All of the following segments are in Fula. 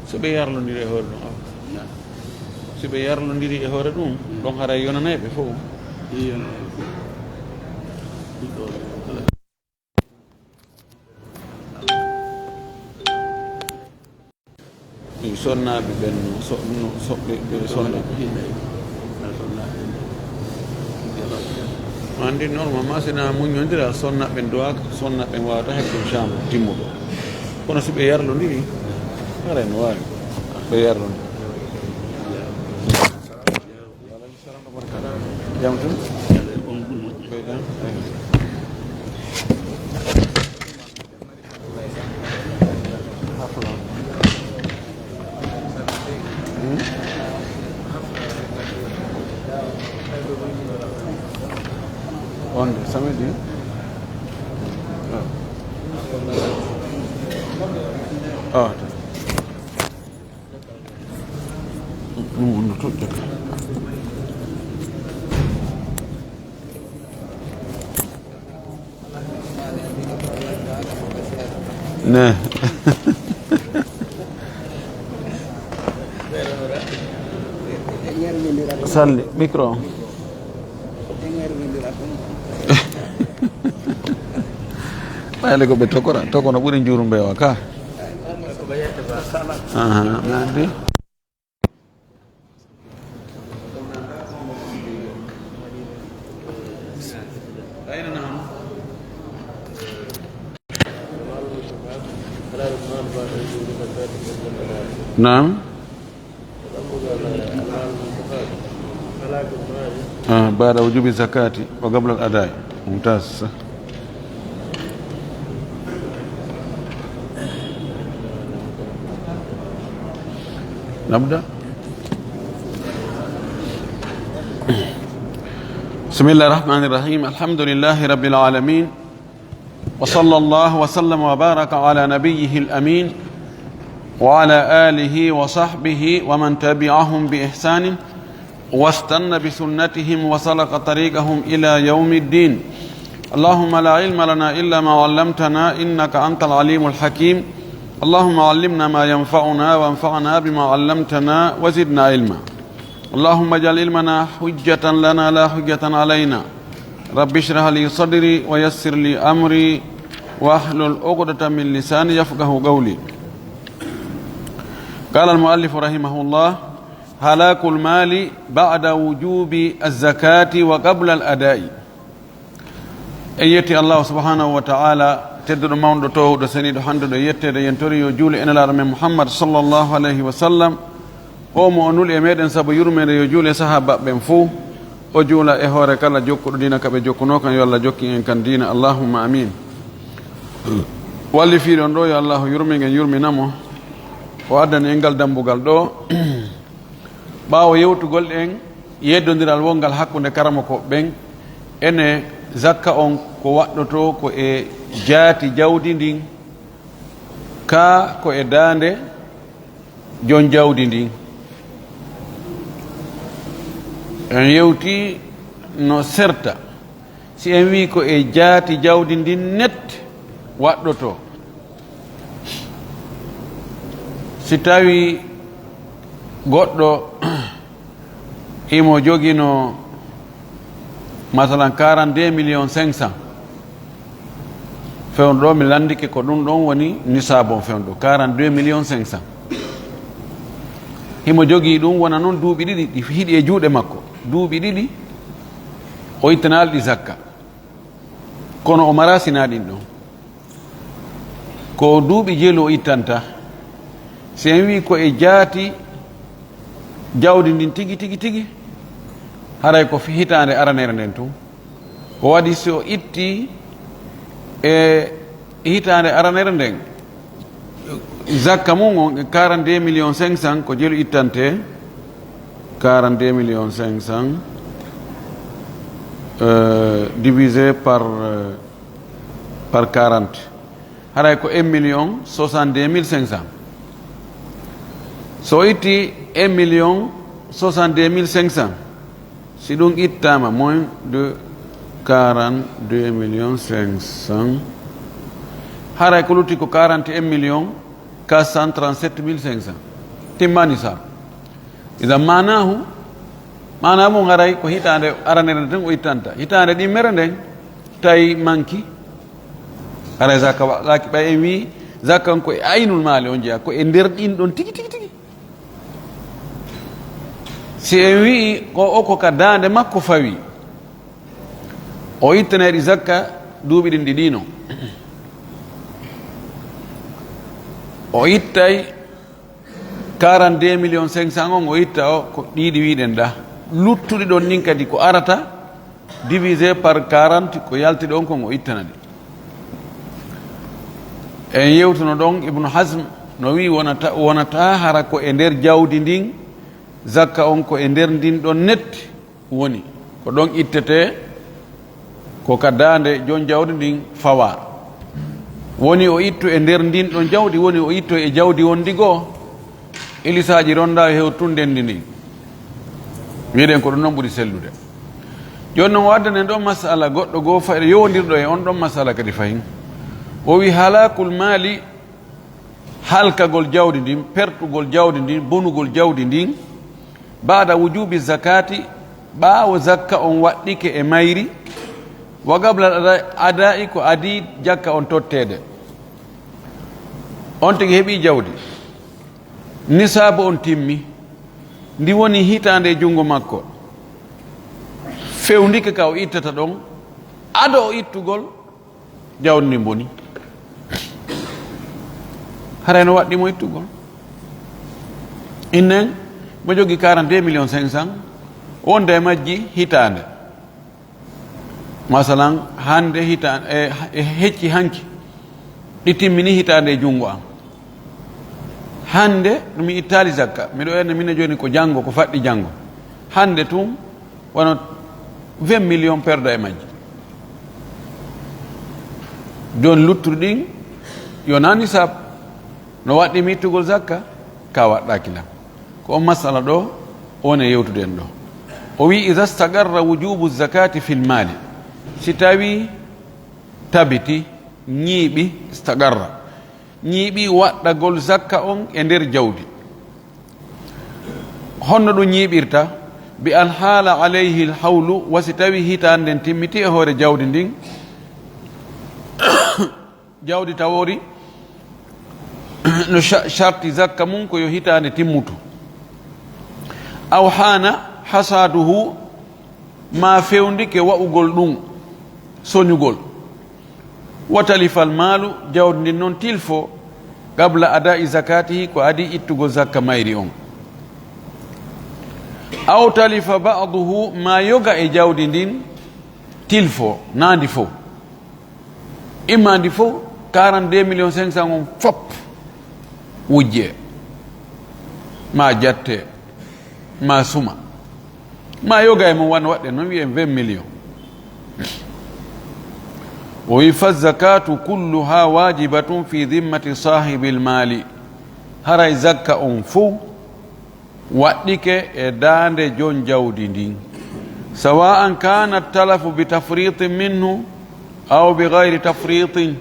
so ɓe yarlodiri e hoore ɗum so ɓe yarlodiri e hoore ɗum ɗon haray yonaneɓe fof sonnaɓe ɓen ɓe sonna andi normalement sina muñodira sonnaɓen dowaka sonnaɓen wawata heɓde chambre timmuɗo kono so ɓe yarlodiri haray no wawi ɓe yarlodiri jam tan wonde samedi ɗum wonno toƴƴo ka ne salli micro ɓayle ko ɓe tokono ɓuuri njuru mbewa ka mi andi نعم بعد وجوب الزكاة وقبل الأداء ممتاز نبدأ بسم الله الرحمن الرحيم الحمد لله رب العالمين وصلى الله وسلم وبارك على نبيه الأمين وعلى آله وصحبه ومن تبعهم بإحسان واستنى بسنتهم وسلك طريقهم إلى يوم الدين اللهم لا علم لنا إلا ما علمتنا إنك أنت العليم الحكيم اللهم علمنا ما ينفعنا وانفعنا بما علمتنا وزدنا علما اللهم اجعل علمنا حجة لنا لا حجة علينا رب اشرح لي صدري ويسر لي أمري واحلل عقدة من لساني يفقه قولي قال المؤلف رحمه الله هلاك المال بعد وجوب الزكاة وقبل الأداء أيتي الله سبحانه وتعالى تدر موند تو سنيد حندو يتي ينتري يجول إن الأرمي محمد صلى الله عليه وسلم o mo onul e meɗen saabu yurmede yo juule sahaba ɓen fo o juula e hoore kala jokkuɗo dina kaɓe jokkuno kan yo Allah jokki en kan dina allahumma amin walli fiiɗon ɗo yo Allah yurmigen yurminamo o addani en ngal dambugal ɗo ɓaawo yewtugol en yeddodiral wongal hakkude karama ko ɓen ene zakka on ko waɗɗoto ko e jaati jawdi ndin ka ko e daande jon jawdi ndin en yewti no serta si en wi ko e jaati jawdi ndin net waɗɗoto si tawi goɗɗo imo jogino masalan 42 millions 500 fewno ɗo mi landike ko ɗum ɗon woni nisabon fewno ɗo 42 millions 500 himo jogii ɗum wona noon duuɓi ɗiɗi ɗi hiɗi e juuɗe makko duuɓi ɗiɗi o ittanaalɗi zakka kono o marasinaɗin ɗon ko duuɓi jeelu o ittanta si en wi ko e jaati jawdi ndin tigi tigi tigi haray ko hitande aranere nden tun o waɗi so itti e hitande aranere nden zakka mum on 42 millions 500 ko jeelu ittante 42 millions 500 divisé par 40 haray ko 1 500 000 so itti 1 500 000 si ɗum ittama moins de 42 500 haray ko lutti ko 41 437 500 timmani sa idan manahu haray ko hitande aranere tan o ittanta hitande ɗi mere nden tawi manki haray zakka laki ɓay en wi zakka ko e aynul maali on jeeya ko e nder ɗin ɗon tigi si en wi ko ka dande makko fawi o ittaneɗi zakka duuɓi ɗin ɗiɗino o ittay 42 500 000 on o itta o ko ɗiɗi wiɗen ɗa luttuɗi ɗon nin kadi ko arata divisé par 40 ko yaltiɗi on kon o ittana ɗi en yewtuno ɗon Ibnu Hazm no wi wonata hara ko e nder jawdi ndin zakka on ko e nder ndin ɗon netti woni ko ɗon ittete ko ka dande jon jawdi ndin fawa woni o ittu e nder ndin ɗon jawdi woni o itto e jawdi wondi goo ilisaji ronda hewtunde ndi wiɗen ko ɗum noon ɓuri sellude joni noon waddanen ɗon masala goɗɗo goo fayde yowdirɗo e on ɗon masala kadi fayin o wi halakul maali halkagol jawdi ndin pertugol jawdi ndin bonugol jawdi ndin baada wujubi zakati ɓaawo zakka on waɗɗike e mayri wa gabla adai ko adi jakka on tottede on tigi heeɓi jawdi nisabu on timmi ndi woni hitande e junngo makko fewndike ka o ittata ɗon ado o ittugol jawdi ndi boni harayno waɗɗimo ittugol innen mo jogui 42 500 000 wonde e majji hitande masalan hande hitande e hecci hanki ɗi timmini hitande e junngo am hande ɗum ittali zakka miɗo erne mine joni ko janngo ko faɗɗi janngo hande tum wono 20 millions perda e majji joni luttuɗi ɗin yonani sab no waɗɗimi ittugol zakka ka waɗɗakilam ko on masala ɗo on e yewtuden ɗo o wi ida stagarra wujubu zakati fil mali si tawi tabiti ñiiɓi stagarra ñiiɓi waɗɗagol zakka on e nder jawdi honno ɗum ñiiɓirta bi an haala alayhi lhawlu wasi tawi hitande nden timmiti e hoore jawdi ndin jawdi tawori no charti zakka mum ko yo hitande timmutu aw hana hasaduhu ma fewndike wa'ugol ɗum soñugol wa talifal maalu jawdi ndin noon tilfo qabla adai zakatihi ko adi ittugo zakka mayri on aw talifa ba'duhu ma yoga e jawdi ndin tilfo nandi fo imma ndi fo 42 500 000 on fop wujje ma jatte ma suma ma yoga e mum wan waɗɗe noon wiyen 20 millions o wi fa zakatu kulluha wajibatun fi dimmati sahibi lmali haray zakka on fo waɗɗike e dande jon jawdi ndin sawa an kana talafu bi tafritin minhu aw bi gayri tafritin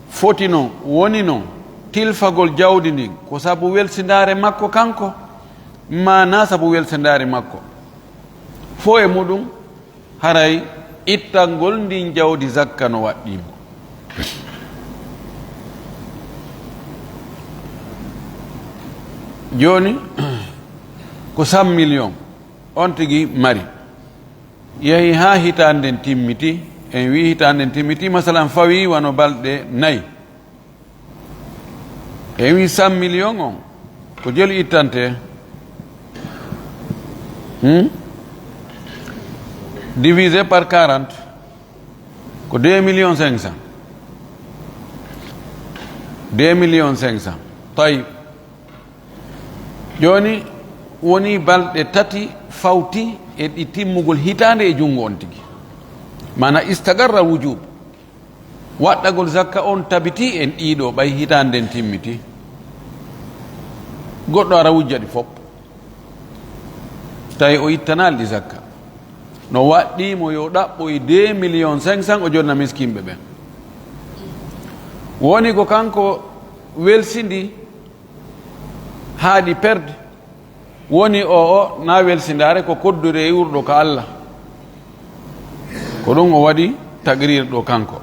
foti noon woni noon tilfagol jawdi ndin ko sabu welsindare makko kanko ma na sabu welsindare makko fo e muɗum haray ittangol ndin jawdi zakka no waɗɗimo joni ko 100 millions on tigi mari yehi ha hitanden timmiti en wi hitanden timmiti masalan fawi wano balɗe 4 en wi 100 millions on ko joli ittante divisé par 40 ko 2 500 000 tawi joni woni balɗe tati fawti e ɗi timmugol hitande e junngo on tigi mana istagarra wujub waɗɗagol zakka on tabiti en ɗiɗo ɓay hitande nden timmiti goɗɗo ara wujja ɗi fof tawi o ittanalɗi zakka no waɗɗimo yo ɗaɓɓoye 2 millions 500 o jonna miskimɓe ɓen woni ko kanko welsindi haaɗi perde woni o na welsindare ko koddude e wurɗo ko Allah ko ɗum o waɗi taqrir kanko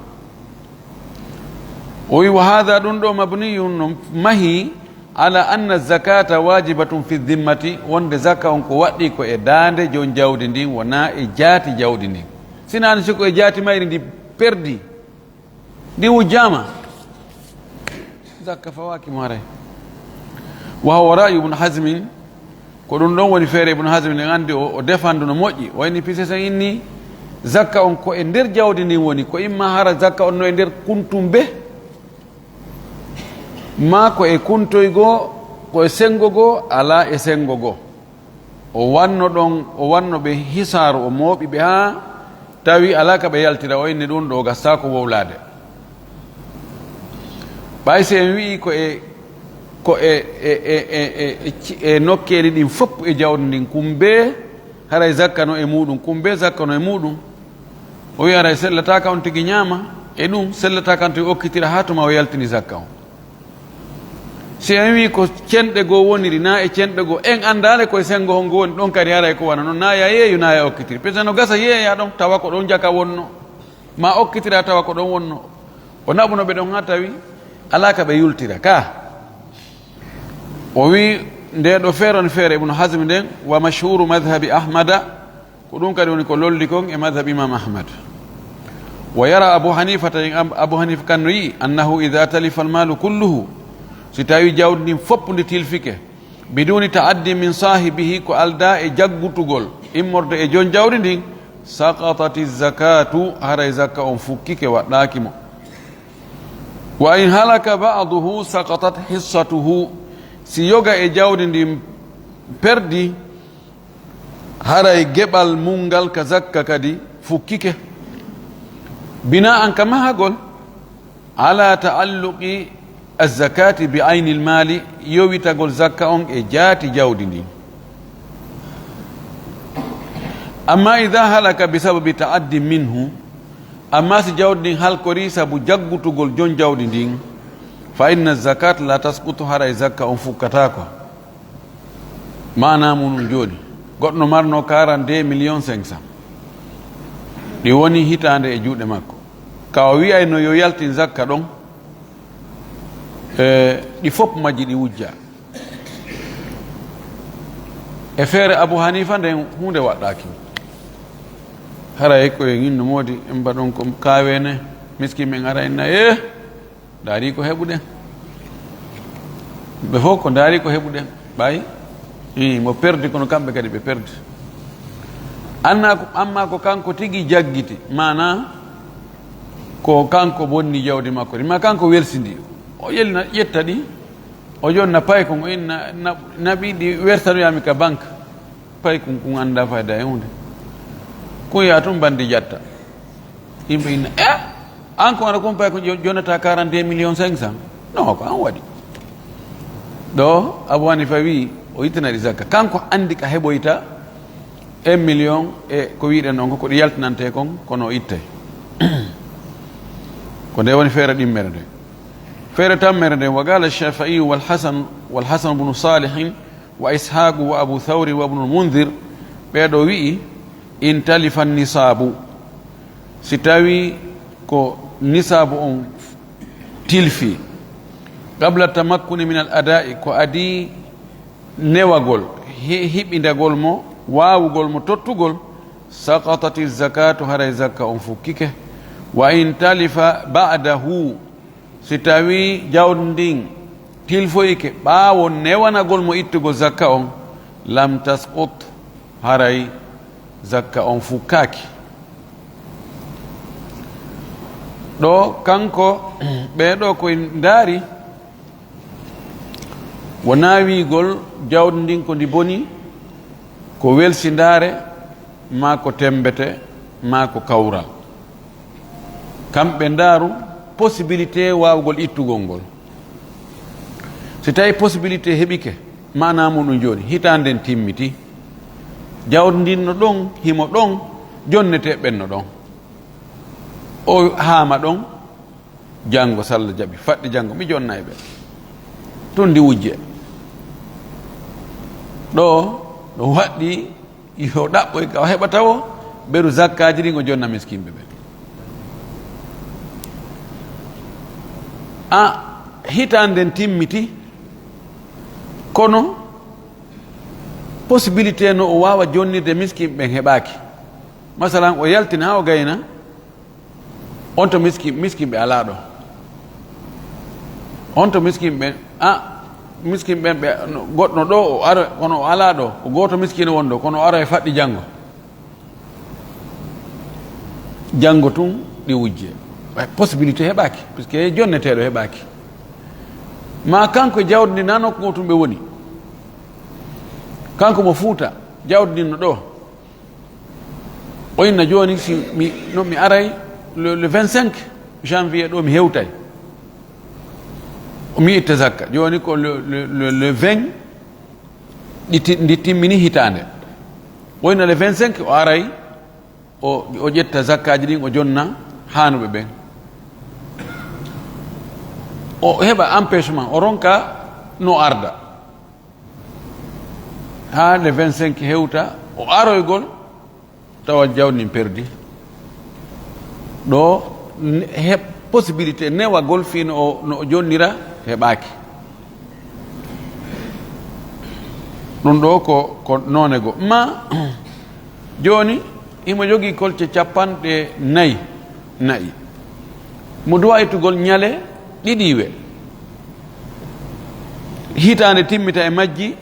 o wi wa hada ɗum ɗo mabniyun no mahi ala anna zakata wajibatun fi dhimmati wonde zakka on ko waɗɗi ko e dande jon jawdi ndin wona e jaati jawdi ndin sinani siko e jaati mayri ndi perdi ndi wujjama zakka fawaki mo haray wa huwa ra'yu ibn hazmin ko ɗum ɗon woni feere ibn hazmin en andi o defandu no moƴƴi wayni pisesen inni zakka on ko e nder jawdi ndin woni ko imma hara zakka on no e nder kuntumbe ma ko e kuntoy goo ko e sengo goo ala e sengo goo o wanno ɗon o wanno ɓe hisaru o mooɓi ɓe ha tawi ala ka ɓe yaltira o inni ɗum ɗo gasta ko wowlade ɓay si en wii e nokkeli ɗin fopp e jawdi ndin kumbe haray zakka no e muɗum kumbe zakka no e muɗum o wi haray sellataka on tigi ñaama e ɗum sellataka on tigi okkitira ha tuma o yaltini zakka on si en wi ko cenɗe goo woniri na e cenɗe goo en andale koye sengo hon go woni ɗon kadi haray ko wana noon na ya yeeyu na ya okkitiri peut no gasa yeeya ɗon tawa ko ɗon jaka wonno ma okkitira tawa ko ɗon wonno o naɓuno ɓe ɗon ha tawi ala ka ɓe yultira ka o wi nde ɗo feeron feere ibnu hasme nden wa mashhuru madhabi ahmada ko ɗum kadi woni ko lolli kon e madhab imam ahmad wa yara abu hanifata en abu hanifa kan no yi annahu ida talifa almalu kulluhu si tawi jawdi ndin fopp ndi tilfike biduni taaddi min sahibihi ko alda e jaggutugol immorde e jon jawdi ndin saqatati zakatu haray zakka on fukkike waɗɗaki mo wa in halaka ba'duhu saqatat hissatuhu si yoga e jawdi ndin perdi haray geɓal mungal ka zakka kadi fukkike bina an ka mahagol ala taalluqi azakati bi ayni lmali yowitagol zakka on e jaati jawdi ndin amma ida halaka bi sababi taaddi minhu amma si jawdi ndin halkori sabu jaggutugol jon jawdi ndin fa inna zakat la tasbutu haray zakka on fukkatako mana munum joni goɗɗo marno 42 millions 500 ɗi woni hitande e juuɗe makko kawa wiyayno yo yaltin zakka ɗon ɗi fof majji ɗi wujja e feere abou hanifa nden hunde waɗɗaki haray koye ginno moodi en mbaɗon ko kawene miskin men ara enna daari ko heɓuɗen ɓe fof ko daari ko heɓuɗen ɓay mo perdi kono kamɓe kadi ɓe perdi amma ko kanko tigi jaggiti mana ko kanko bonni jawdi makko ma kanko welsidi o yelna ƴetta ɗi o jonna pay kon o inna naɓi ɗi wertanoyami ka banque pay kon kon anda fayda e hunde kon ya tum bandi jatta yimɓe inna an ko ana kon pay ko jonnata 42 millions 500 non ko an waɗi ɗo abou hanifa wi o yittanari zakka kanko andi ka heɓoyta 1 million e ko wiɗen noon ko ɗi yaltinante kon kono o ittay ko nde woni feere ɗimmere nde feere tammere nden wa qala alshafaiyu walhasan bnu salihin wa ishaqu wa abu thawri wa bnu lmundir ɓeeɗo wi'i in talifa nisabu si tawi ko nisabu on tilfi qabla tamakkuni min al adai ko adi newagol hiɓindagol mo wawugol mo tottugol saqatati zakatu haray zakka on fukkike wa in talifa ba'dahu si tawi jawdi ndin tilfoyke ɓaawo newanagol mo ittugol zakka on lam tasqut haray zakka on fukkaki ɗo kanko ɓeeɗo koye ndaari wona wiigol jawdi ndin ko ndi boni ko welsindare ma ko tembete ma ko kawral kamɓe ndaaru possibilité waawgol ittugol ngol. So tawi possibilité heɓike mana muɗum joni hitande en timmiti, jawdi ndin no ɗon himo ɗon, jonnete ɓenno ɗon, o haama ɗon, janngo sallah jaɓi faɗɗi janngo mi jonna e ɓe tun ndi wujje ɗo ɗum waɗɗi yo ɗaɓɓoy ka heɓa tawo ɓeru zakkaji ɗin o jonna miskimɓe ɓe. a hitande en timmiti kono possibilité no o wawa jonnirde miskin ɓen heɓaki. Masalan o yaltina ha o gayna on to miskin ɓe ala ɗo, on to miskin ɓen miskin ɓen ɓe goɗɗo ɗo o ara kono o ala ɗo, o goto miskino wonɗo kono o ara e faɗɗi janngo, janngo tun ɗi wujje possibilité heɓaki puisque jonneteɗo heɓaki. Ma kanko e jawdi ndi na nokku tum ɓe woni, kanko mo Fuuta jawdi ndin no ɗo o inna joni si mi aray le 25 janvier ɗo mi hewtay mi itta zakka, joni ko le 20 ɗi timmini hitande, o inna le 25 o aray o ƴetta zakkaji ɗin o jonna hanuɓe ɓen, o heɓa empêchement, o ronka no arda ha le 25 hewta o aroygol tawa jawdi ndin perdi. ɗo heɓ possibilité newagol fi no o jonnira heɓaki. ɗum ɗo ko nonego ma joni imo jogui kolce 4 nayi mo duwa ittugol ñale ɗiɗiwe hitande timmita e majji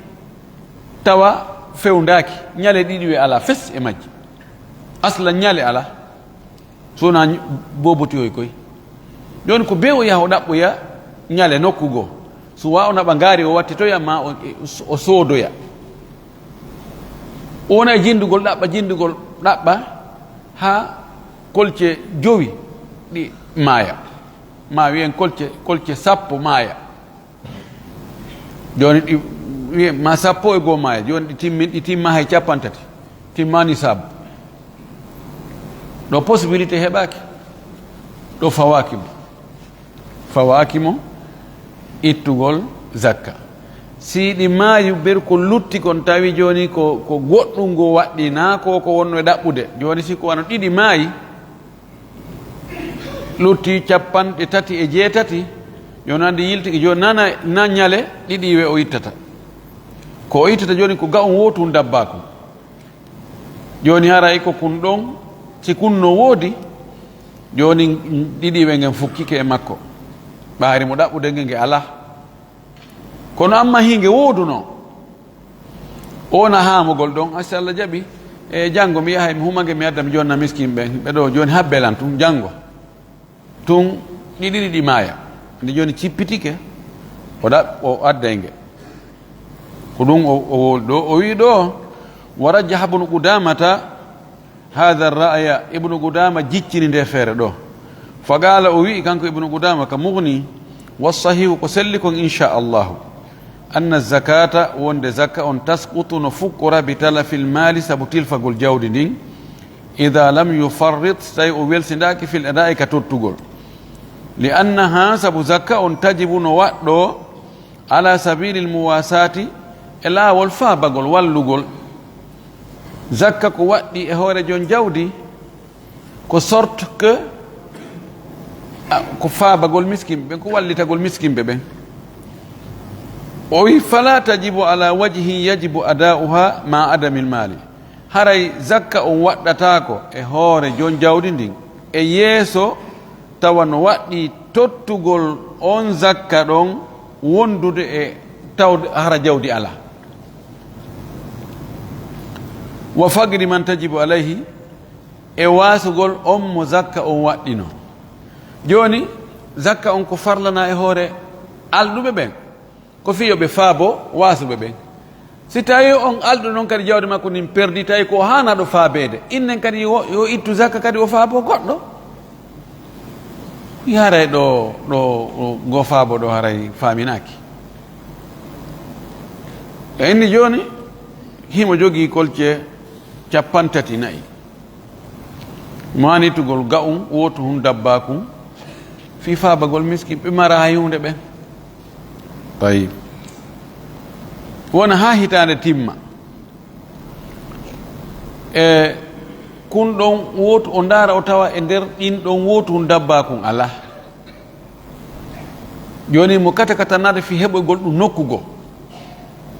tawa fewndaki, ñale ɗiɗiwe ala fes e majji, asla ñale ala sona bobotiyoy koy. joni ko be o yaha o ɗaɓɓoya ñale nokku goo, so wa o naɓa ngaari o wattitoya ma o soodoya, o wona e jindugol ɗaɓɓa ha kolce 5 ɗi maaya, ma wiyen kolce 10 maaya, joni ɗi wiye ma 11 maaya, joni ɗi timma hay 50 timmani saabu. ɗo possibilité heɓaki, ɗo fawakimo ittugol zakka. si ɗi maayi ber ko lutti kon tawi joni ko goɗɗum ngo waɗɗi na ko wonno e ɗaɓɓude, joni si ko wano 2 maayi lutti 38 joni andi yiltiki joni na ñale ɗiɗiwe o ittata, ko o ittata joni ko ga on wotum dabbako, joni haray ko kun ɗon si kunno woodi joni ɗiɗiwe ngen fukkike e makko, ɓaari mo ɗaɓɓude nge ala, kono amma hinge wooduno ona haamugol ɗon asi Allah jaɓi e janngo mi yahay mi humage mi adda mi jonna miskin ɓen ɓeɗo joni habbelan tun janngo tun ɗiɗi maaya nde joni cippitike o adday nge ko ɗum o ɗo o wi ɗo wa rajjaha ibnu qudamata hada ra'ya, ibnu qudama jiccini nde feere ɗo, fa qala o wi kanko ibnu qudama ka mughni wassahihu ko selli kon inchallahu anna zakata wonde zakka on tasqutu no fukkora bi talafil mali sabu tilfagol jawdi ndin ida lam yufarrit tawi o welsindaki fil ada'i ka tottugol, li annaha sabu zakka on tajibu no waɗɗo ala sabilil muwasati e laawol faabagol wallugol. zakka ko waɗɗi e hoore jon jawdi ko sorte que ko faabagol miskimɓe ɓen, ko wallitagol miskimɓe ɓen. o wi fala tajibu ala wajhi yajibu ada'uha ma adamil mali, haray zakka on waɗɗatako e hoore jon jawdi ndin e yeeso tawa no waɗɗi tottugol on zakka ɗon wondude e tawde hara jawdi ala. wa fagri man tajibu alayhi e wasugol on mo zakka on waɗɗino. joni zakka on ko farlana e hoore alɗuɓe ɓen, ko fiyoɓe faabo wasuɓe ɓen. si tawi on alɗo noon kadi jawdi makko nin perdi tawi ko hanaɗo faabede, innen kadi yo ittu zakka kadi o faabo goɗɗo. haray ɗo gofabo ɗo haray faminaki. E inni joni himo jogii kolce 34 manitugol ga'um wotu hun dabbakum fi fabagol miskin ɓe mara ha hunde ɓen. Tayib wona ha hitande timma e kun ɗon wotu o ndara o tawa e nder ɗin ɗon wotu hun dabbakun ala joni mo kata katanade fi heɓoygol ɗum nokkugo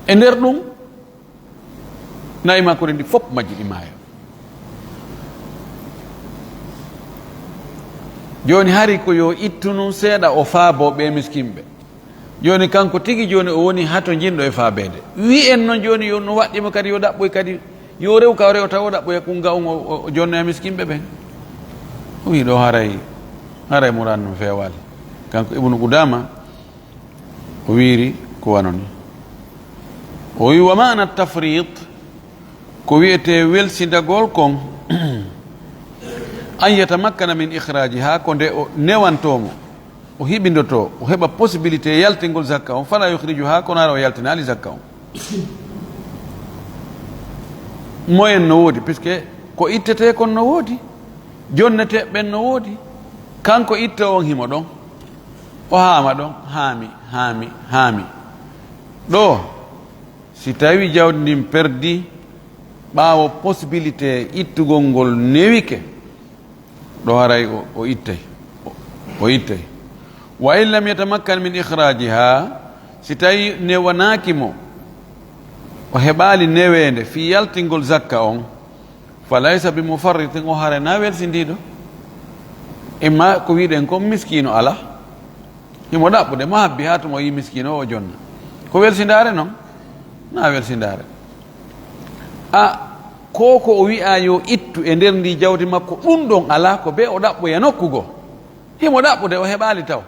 e nder ɗum nayi makko ndi fof majji ɗi maayo. joni hari ko yo ittu nun seeɗa o faabo ɓe miskinɓe. joni kanko tigi joni o woni hato jinɗo e faabede wi en noon joni yo no waɗɗimo kadi yo ɗaɓɓoy kadi yo rew ka o rew taw o ɗaɓɓoya kunga o jonno e miskinɓe ɓen. o wi ɗo haray muran no fewal. kanko ibnu Qudama o wiiri ko wanoni o wi wa mana tafrit ko wiyete welsindagol kon an yatamakkana min ikhrajiha ko nde o newantomo o hiɓindoto o heɓa possibilité yaltingol zakka on fala yukhrijuha kono ara o yaltinali zakka on moyen no woodi puisque ko ittete kon no woodi jonnete ɓen no woodi kanko itta on himo ɗon o haama ɗon haami ɗo si tawi jawdi ndin perdi ɓaawo possibilité ittugol ngol newike ɗo haray o ittay wa in lam yatamakkan min ikhrajiha si tawi newanakimo o heɓali newende fi yaltingol zakka on fa laysa bi mufarritin o hare na welsindiɗo imma ko wiɗen ko miskino ala himo ɗaɓɓude mo habbi ha tomo yi miskino o jonna ko welsindare noon na welsindare ko o wi'a yo ittu e nder ndi jawdi makko ɗum ɗon ala ko be o ɗaɓɓoya nokkugo himo ɗaɓɓude o heɓali taw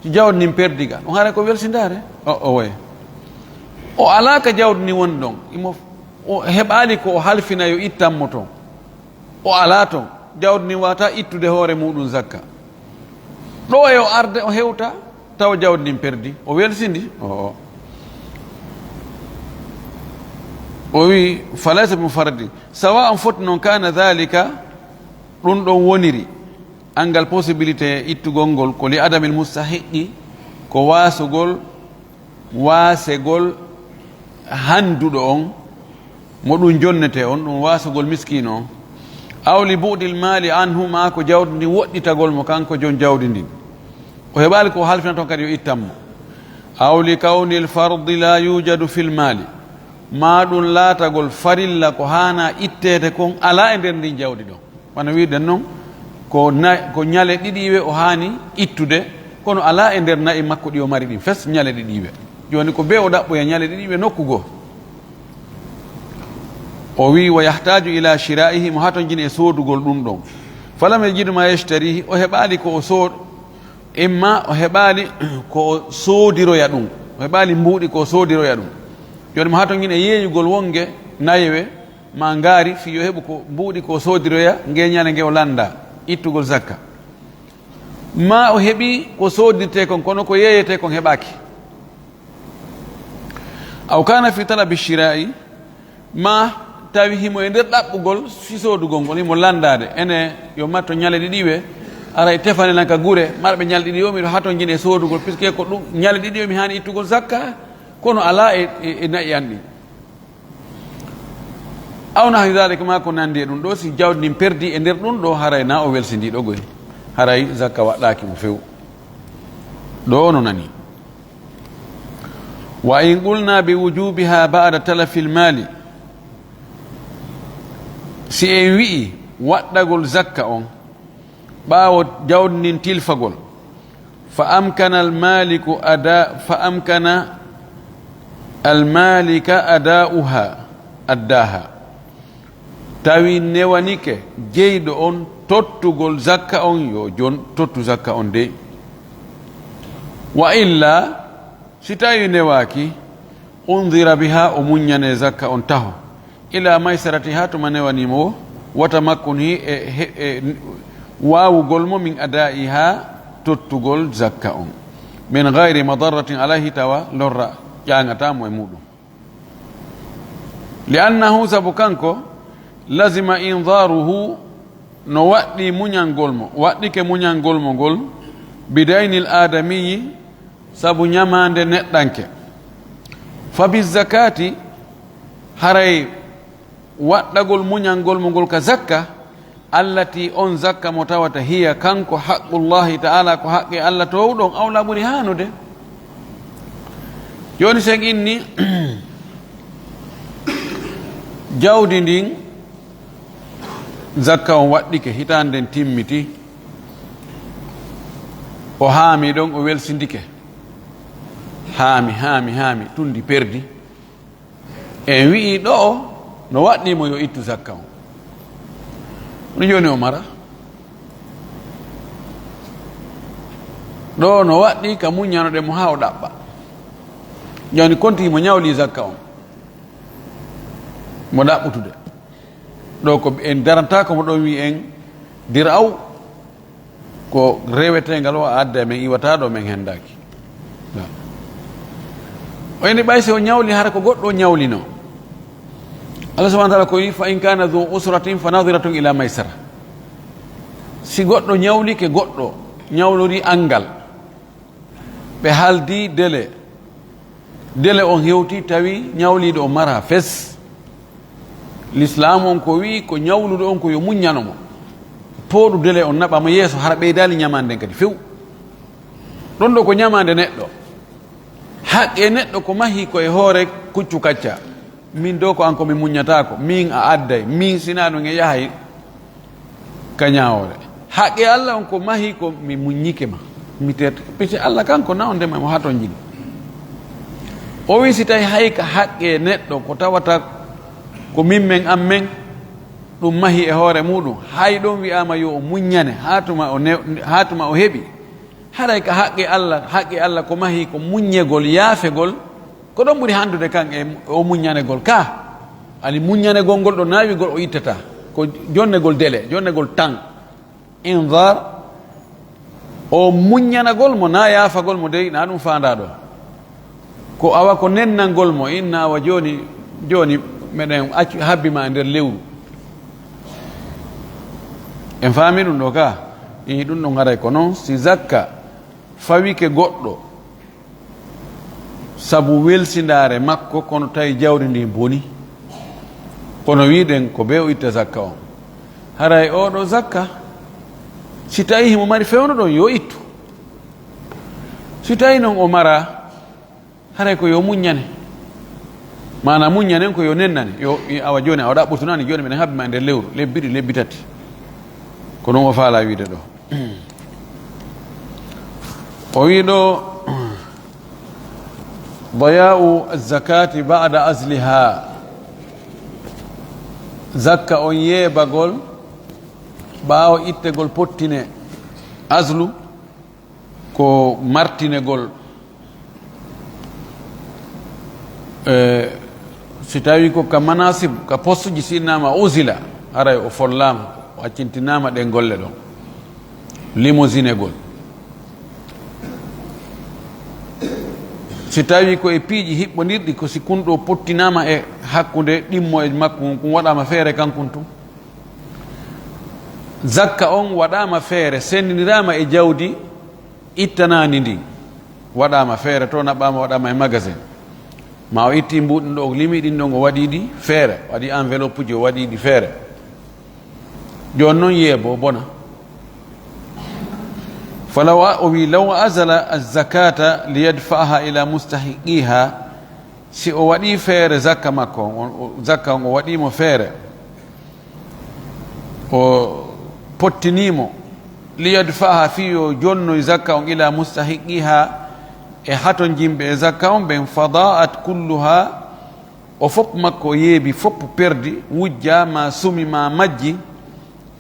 si jawdi nin perdiga ɗum hare ko welsindare o woye o ala ka jawdi ni woni ɗon o heɓali ko o halfina yo ittanmo toon o ala toon jawdi ni wata ittude hoore muɗum zakka ɗo e o arde o hewta taw jawdi nin perdi o welsindi o wi falaysa mufardi sawa an foti noon kana dhalika ɗum ɗon woniri angal possibilité ittugol ngol ko li adamil mustahiqi ko waasegol handuɗo on mo ɗum jonnete on ɗum wasugol miskino on aw li bu'dil mali anhu ma ko jawdi ndin woɗɗitagol mo kanko jon jawdi ndin o heɓali ko halfina toon kadi yo ittanmo aw li kawni l fardi la yujadu fil mali ma ɗum laatagol farilla ko hana ittede kon ala e nder ndin jawdi ɗon wano wiɗen noon ko ñale ɗiɗiwe o hani ittude kono ala e nder nayi makko ɗi o mari ɗin fes ñale ɗiɗiwe joni ko be o ɗaɓɓoya ñale ɗiɗiwe nokkugo o wi wa yahtaju ila shira'ihi mo haton jini e soodugol ɗum ɗon falam yajidu ma yashtarihi o heɓali ko o sood imma o heɓali ko o soodiroya ɗum o heɓali mbuuɗi ko o soodiroya ɗum joni mo haton jini e yeeyugol wonge nayewe ma ngaari fi yo heɓu ko mbuuɗi ko soodiroya ngeñane nge o landa ittugol zakka ma o heɓi ko soodirte kon kono ko yeeyete kon heɓaki aw kana fi talabi shira'i ma tawi himo e nder ɗaɓɓugol fisoodugol ngol himo landade ene yo matto ñale ɗiɗiwe ara e tefane nan ka gure marɓe ñale ɗiɗi o miɗo haton jini e soodugol puisque ko ɗum ñale ɗiɗi o mi hani ittugol zakka kono ala e nayi an ɗi aw nahwi dhalika ma ko nandi e ɗum ɗo si jawdi ndin perdi e nder ɗum ɗo haray na o welsindiɗo goy haray zakka waɗɗaki mo few ɗo no nani wa in qulna bi wujubiha ba'da talafi l mali si en wi'i waɗɗagol zakka on ɓaawo jawdi ndin tilfagol fa amkana almalika addaha tawi newanike jeyɗo on tottugol zakka on yo jon tottu zakka on de wa illa si tawi newaki undira biha o muññane zakka on taho ila maysarati ha tuma newanimo wata makkun hi e wawugol mo min adaiha tottugol zakka on min gayri madaratin alayhi tawa lorra ƴagatamo e muɗum li annahu sabu kanko lazima indaruhu no waɗɗi muñalngol mo waɗɗike muñalngol mo ngol bidaynil adamiyi sabu ñamande neɗɗanke fa bizakati haray waɗɗagol muñalngol mo ngol ka zakka allati on zakka mo tawata hiya kanko haqqullahi taala ko haqqe allah towɗon awla ɓuri hanude joni sen inni jawdi ndin zakka on waɗɗike hitande nden timmiti o haami ɗon o welsindike haami tundi perdi en wi'i ɗo o no waɗnimo yo ittu zakka on no joni o mara ɗo no waɗɗi ka muñanoɗe mo ha o ɗaɓɓa joni konti mo ñawli zakka on mo ɗaɓɓutude ɗo ko en daranta ko mo ɗon wi en dir aw ko rewetengal o adda men iwata ɗo men hendaki o eni ɓay se o ñawli hara ko goɗɗo ñawlino Allah subhanahu wa ta'ala ko wi fa in kana dhu usratin fa nadiratun ila maysara si goɗɗo ñawlike goɗɗo ñawlori angal ɓe haaldi dele on hewti tawi ñawliɗo o mara fes l'islam on ko wi ko ñawluɗo on ko yo muññanomo pooɗu dele on naɓamo yeeso hara ɓeydali ñamande nden kadi few ɗon ɗo ko ñamande neɗɗo haqqe neɗɗo ko mahi koye hoore kuccu kacca min do ko an komi muññatako min a adday min sina ɗum e yahay ka ñawore haqqe allah on ko mahi ko mi muññike ma mi terte puisque allah kanko nawdema mo ha ton jiɗi o wi si tawi hay ka haqqe neɗɗo ko tawata ko min men an men ɗum mahi e hoore muɗum hay ɗon wiyama yo o muññane hatuma o heeɓi haray ka haqqe allah ko mahi ko muññegol yaafegol ko ɗon ɓuri handude kan e o muññanegol ka ani muññanegol ngol ɗo naawigol o ittata ko jonnegol délai jonnegol temps indar o muññanagol mo na yaafagol mo dey na ɗum fanda ɗo ko awa ko nennangol mo inna awa joni meɗen accu habbima e nder lewru en faami ɗum ɗo ka i ɗum ɗo garay ko noon si zakka fawike goɗɗo sabu welsindare makko kono tawi jawdi ndi boni kono wiɗen ko be o itta zakka on haray oɗo zakka si tawi himo mari fewno ɗon yo ittu si tawi noon o mara haray ko yo muññane mana muññanen ko yo nennane yo awa joni a waɗa ɓurtunani joni minen habbima e nder lewru lebbi ɗi lebbi tati ko ɗum o faala wiide ɗo o wi ɗo daya'u zakati ba'da asliha zakka on yeebagol ɓaawo ittegol pottine aslu ko martinegol si tawi ko ka manasib ka poste ji sinnama usila haray o follama o accintinama ɗe golle ɗon limosinegol si tawi ko e piiji hiɓɓodirɗi ko si kunɗo pottinama e hakkude ɗimmo e makko kum waɗama feere kankun tum zakka on waɗama feere sendidirama e jawdi ittanandi ndi waɗama feere to naɓɓama waɗama e magasin ma o itti mbuɗin ɗo o limi ɗin ɗon o waɗiɗi feere waɗi enveloppe ji o waɗiɗi feere joni noon yeebo bona falaw o wi law azala azakata liyadfa'aha ila mustahiqiha si o waɗi feere zakka makko zakka on o waɗimo feere o pottinimo liyadfa'aha fi yo jonnoy zakka on ila mustahiqiha e haton jimɓe e zakka on ɓen fada'at kulluha o fof makko yeebi fof perdi wujja ma sumi ma majji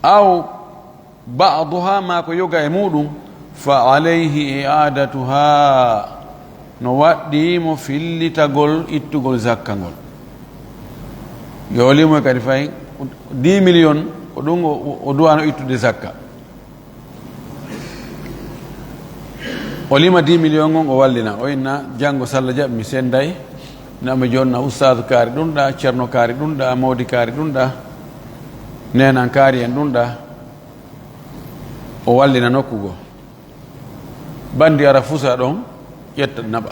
aw ba'duha ma ko yoga e muɗum fa alayhi i'adatuha no waɗɗimo fillitagol ittugol zakka ngol yolimo kadi fay 10 million ko ɗum o duwano ittude zakka o lima 10 million on o wallina o inna janngo salla jaɓ mi senday nami jonna oustadu kaari ɗum ɗa ceerno kaari ɗum ɗa mawdi kaari ɗum ɗa nenan kaari en ɗum ɗa o wallina nokkugo bandi ara fusa ɗon ƴetta naɓa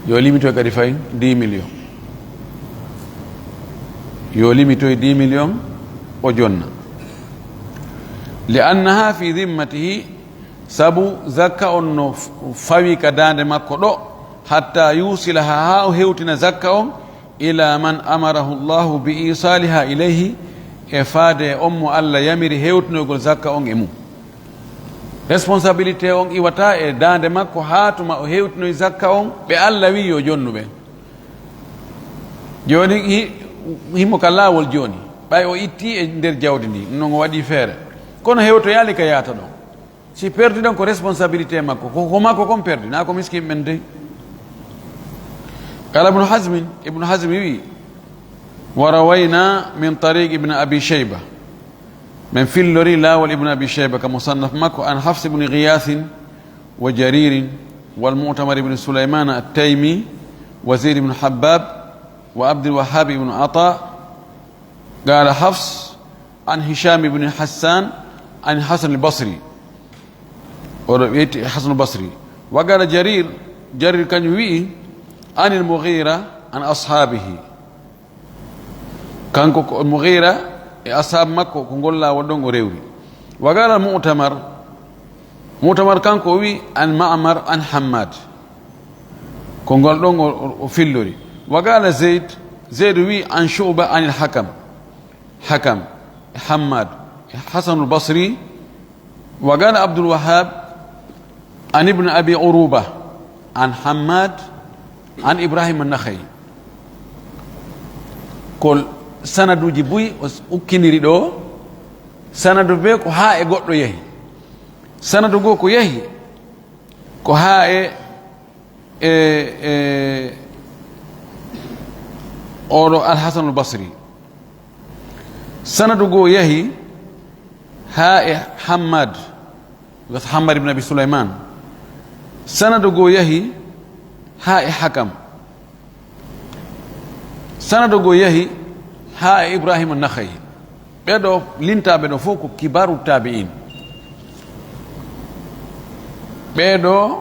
yo limitoy kadi fayin 10 million yo limitoy 10 million o jonna li annaha fi dimmatihi sabu zakka on no fawi ka dande makko ɗo hatta yusilaha ha o hewtina zakka on ila man amarahu llahu bi isaliha ilayhi e faade on mo allah yamiri hewtinoygol zakka on e mum responsabilité on iwata e dande makko ha tuma o hewtinoy zakka on ɓe allah wi yo jonnuɓe joni himo ka laawol joni ɓay o itti e nder jawdi ndi non o waɗi feere kono hewtoyali ka yaata ɗon si perdi ɗon ko responsabilité makko ko makko kon perdi na ko miskin ɓen dey قال ابن حزم وي وروينا من طريق ابن أبي شيبة من فيلوري لا والابن أبي شيبة كمصنف مكو عن حفص بن غياث وجرير والمؤتمر بن سليمان التيمي وزيد بن حباب وعبد الوهاب بن عطاء قال حفص عن هشام بن حسان عن حسن البصري حسن البصري وقال جرير كان وي عن المغيرة عن أصحابه كان المغيرة أصحاب مكة كنقول لا ودون غريوي وقال مؤتمر كان كوي عن معمر عن حماد كنقول دون فيلوري وقال زيد وي عن شعبة عن الحكم حماد حسن البصري وقال عبد الوهاب عن ابن أبي عروبة عن حماد عن إبراهيم النخعي كل سند جبوي أكني ردو سند بيك ها إغوت يهي سند غوكو يهي كو ها أورو الحسن البصري سند غو يهي ها حماد بن أبي سليمان سند غو يهي ها حكم سندو يهي ها إبراهيم النخعي بدو لينتا بدو فوكو كبار التابعين بدو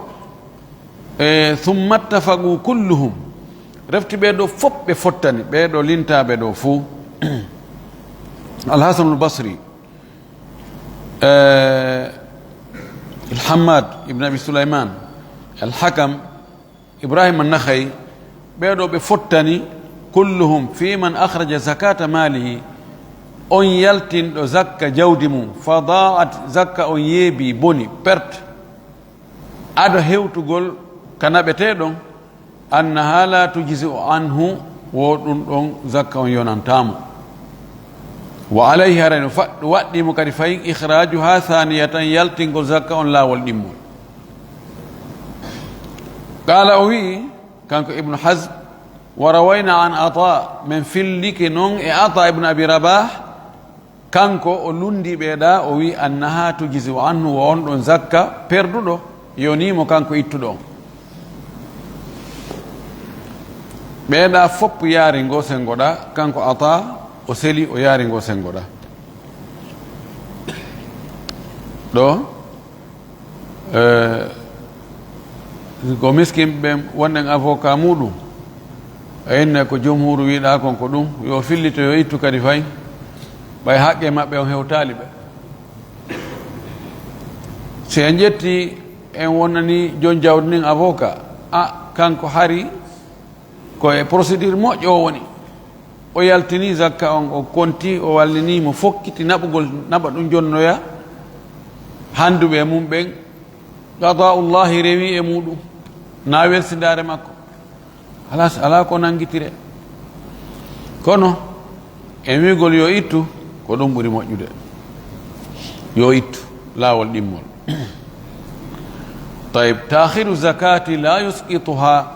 ثم اتفقوا كلهم رفت بدو فوب بفتني بدو لينتا بدو فو الحسن البصري الحماد ابن أبي سليمان الحكم إبراهيم النخعي بيدو بفتني كلهم في من أخرج زكاة ماله أن يلتن زكاة جودم فضاعت زكاة أن يبي بني برت أدو هيو تقول كنابتدون أنها لا تجزئ عنه ودون زكاة ينانتامو وعليه هرين وقت مكرفين إخراجها ثانية يلتن زكاة لا والدمو قال أوي كان ابن حزم وروينا عن عطاء من فيلك نون عطاء ابن أبي رباح كانكو أولوندي بيدا أوي أنها تجزي عنه وأن زكاة بردو يونيمو كانكو إتدو بيدا فوب يارينغو سنغودا كانكو عطاء وسيلي ويارينغو سنغودا دو ko miskin ɓe wonnen avocat muɗum inne ko jumhuru wiɗa kon ko ɗum yo fillito yo ittu kadi fay ɓay haqqe maɓɓe on hewtali ɓe si en ƴetti en wonnani jon jawdi nin avocat kanko hari ko e procédure moƴƴo o woni o yaltini zakka on o konti o wallini mo fokkiti naɓugol naɓa ɗum jonnoya handuɓe e mum ɓen qadaullahi rewi e muɗum na welsidare makko halas ala ko nangitire kono e wigol yo ittu ko ɗum ɓuri moƴƴude yo ittu laawol ɗimmol tayib tahiru zakati la yusqituha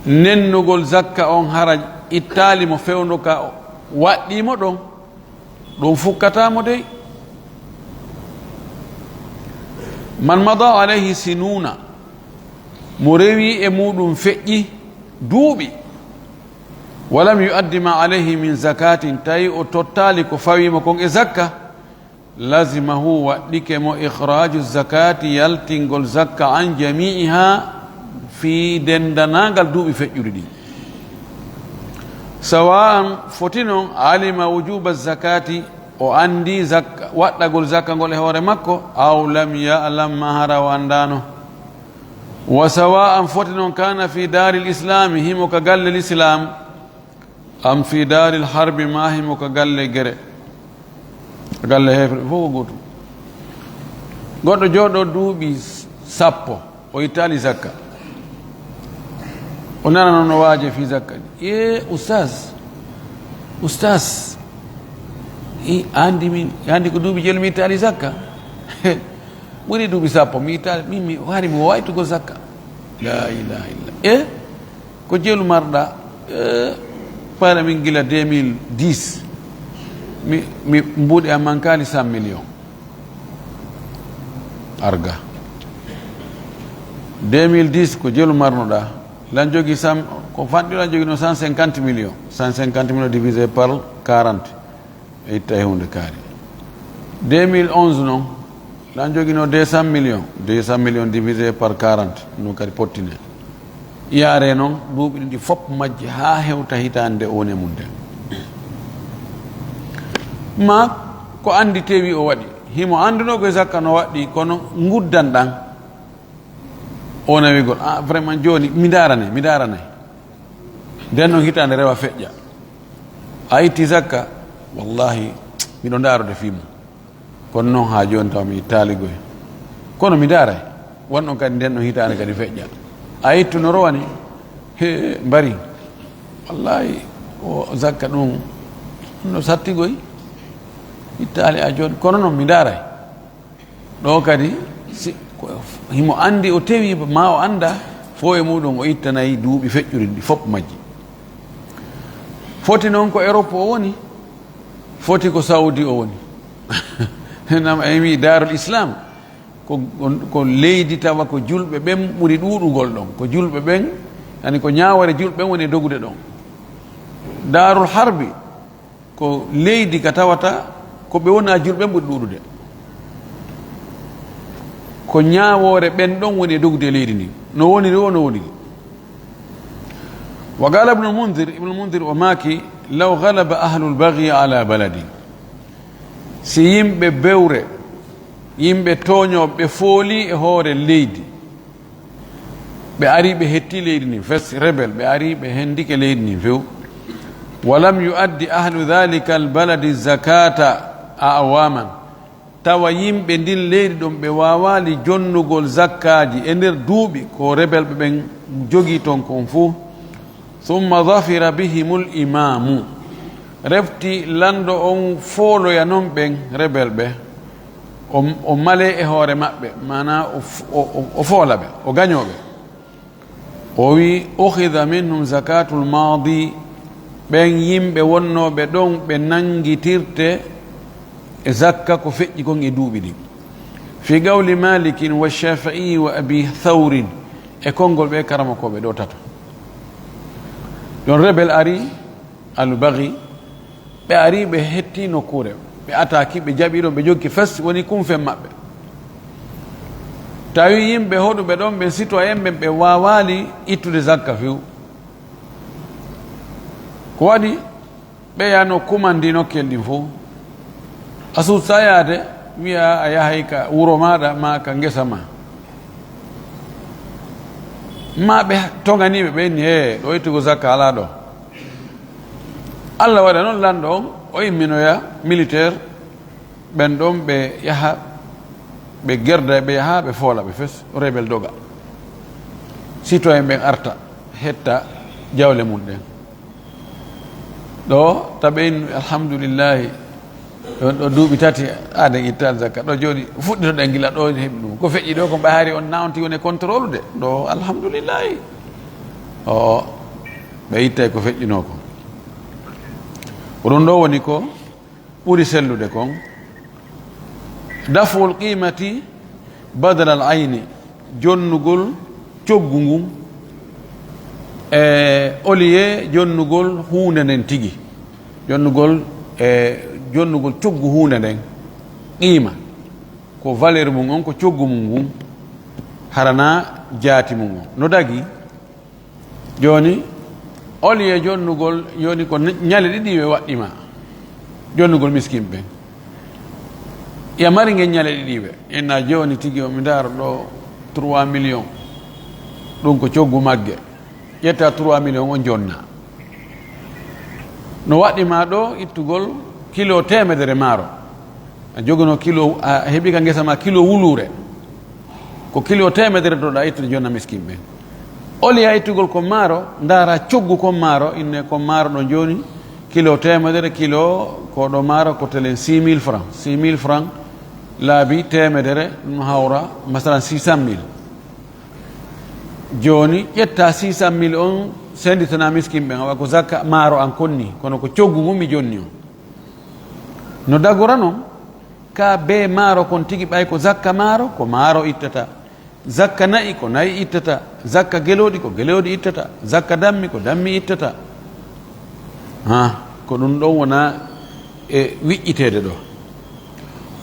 nennugol zakka on hara ittali mo fewndo ka waɗɗimo ɗon ɗum fukkatamo dey man mada alayhi sinuna mo rewi e muɗum feƴƴi duuɓi walam yuaddi ma alayhi min zakatin tawi o tottali ko fawima kon e zakka lazimahu waɗɗike mo ikhraju zakati yaltingol zakka an jami'iha fi dendanagal duuɓi feƴƴuɗi ɗi sawa'an foti noon alima wujuba zakati o andi waɗɗagol zakka ngol e hoore makko aw lam ya'lam ma hara o andano wa sawa'an foti noon kana fi dari l'islami himo ka galle l'islam am fi dari lharbi ma himo ka galle gere galle hefre fof ko gotum goɗɗo jooɗo duuɓi 10 o ittali zakka o nana noon no waaje fi zakka ɗi oustas andi ko duuɓi jelu mi ittali zakka ɓuri duuɓi 10 mi ittali mi wari mi waytugo zakka la ilaha illa ko jelu marɗa paala min gila 2010 mi mbuuɗe am mankali 100 millions arga 2010 ko jelu marnoɗa lan jogi ko fanɗiɗo lan jogino 150 millions 150 millions divisé par 40 e itta e hunde kaari 2011 noon lan jogino 200 millions divisé par 40 ɗum kadi pottine yaare noon duuɓi ɗi fof majji ha hewta hitande woni e mum nden ma ko andi tewi o waɗi himo anduno koye zakka no waɗɗi kono guddan ɗan o nawigol vraiment joni mi daranay nden noon hitande rewa feƴƴa a itti zakka wallahi miɗo darode fimo kono noon ha joni taw mi ittaligoye kono mi daray wonɗon kadi nden noon hitande kadi feƴƴa a ittu no rowani he mbari wallahi o zakka ɗum no sattigoy ittali a joni kono noon mi daray ɗo kadi himo andi o tewi ma o anda fo e muɗum o ittanayi duuɓi feƴƴuɗi ɗi fof majji foti noon ko Europe o woni foti ko Saudi o woni nam emi darul islam ko leydi tawa ko julɓe ɓen ɓuri ɗuɗugol ɗon ko julɓe ɓen yani ko ñawore julɓe ɓen woni e dogude ɗon darul harbi ko leydi ka tawata ko ɓe wona julɓe ɓen ɓuri ɗuɗude ko ñawore ɓen ɗon woni e dogude leydi ndi no woniri o no woniri wa qala ibnu lmundir o maaki law galaba ahlu lbaghi ala baladi si yimɓe bewre yimɓe toñoɓe ɓe fooli e hoore leydi ɓe ari ɓe hetti leydi ndi fes rebel ɓe ari ɓe hendike leydi ndi few walam yuaddi ahlu dhalika albaladi zakata awaman tawa yimɓe ndin leydi ɗum ɓe wawali jonnugol zakkaji e nder duuɓi ko rebel ɓe ɓen jogii toon kon fuu summa dafira bihimul imamu refti lando on fooloya noon ɓen rebel ɓe o male e hoore maɓɓe mana o foola ɓe o gañoɓe o wi ukhida minhum zakatul madi ɓen yimɓe wonnoɓe ɗon ɓe nangitirte e zakka ko feƴƴi kon e duuɓi ɗi fi gawli malikin wa shafi'i wa abi thawrin e konngol ɓe karamakoɓe ɗo tato yon rebel ari albaghi ɓe ari ɓe hetti nokkure ɓe ataki ɓe jaɓi ɗon ɓe joggi fes woni kumfen maɓɓe tawi yimɓe hoɗuɓe ɗon ɓe citoyen ɓen ɓe wawali ittude zakka few ko waɗi ɓe yano kumandi nokkel ɗin fof a suutsa yaade wiya a yahay ka wuro maɗa ma ka ngesa ma ɓe toganiɓe ɓenni ɗo ittugo zakka ala ɗo Allah waɗa noon lanɗo on o imminoya militaire ɓen ɗon ɓe yaha ɓe gerda ɓe yaha ɓe foola ɓe fes rebel doga citoyen ɓen arta hetta jawle mum ɗen ɗo taɓen alhamdulillahi ɗo duuɓi tati aden ittal zakka ɗo joni fuɗɗitoɗen gila ɗo heeɓi ɗum ko feƴƴi ɗo ko ɓaari on nawnti woni contrôle de ɗo alhamdulillahi o ɓe ittay ko feƴƴino ko ɗum ɗo woni ko ɓuri sellude kon daful qimati badal al ayni jonnugol coggu ngun oliye jonnugol hunde nden tigi jonnugol jonnugol coggu hunde nden qima ko valeur mum on ko coggu mum ngun harana jaati mum on no dagi joni oliye jonnugol yoni ko ñale ɗiɗi ɓe waɗɗima jonnugol miskin ɓen ya mari ngen ñale ɗiɗi ɓe enna joni tigi o mi daaro ɗo 3 millions ɗum ko coggu magge ƴetta 3 millions on jonna no waɗima ɗo ittugol kilo temedere maaro a jogono kilo a heeɓi ka ngesa ma kilo wulure ko kilo temedere to ɗa ittude jonna miskin ɓen oliya ittugol ko maaro ndaara coggu kon maaro inne kon maaro ɗo joni kilo temedere kilo ko ɗo maaro ko telen 6000 francs 6000 francs laabi temedere ɗum hawra masalan 600000 joni ƴetta 600000 on senditana miskin ɓen awa ko zakka maaro an konni kono ko coggu mum mi jonni on no dagora noon ka be maaro kon tigi ɓay ko zakka maaro ko maaro ittata zakka nayi ko nayi ittata zakka geloɗi ko geloɗi ittata zakka dammi ko dammi ittata ko ɗum ɗon wona e wiƴƴitede ɗo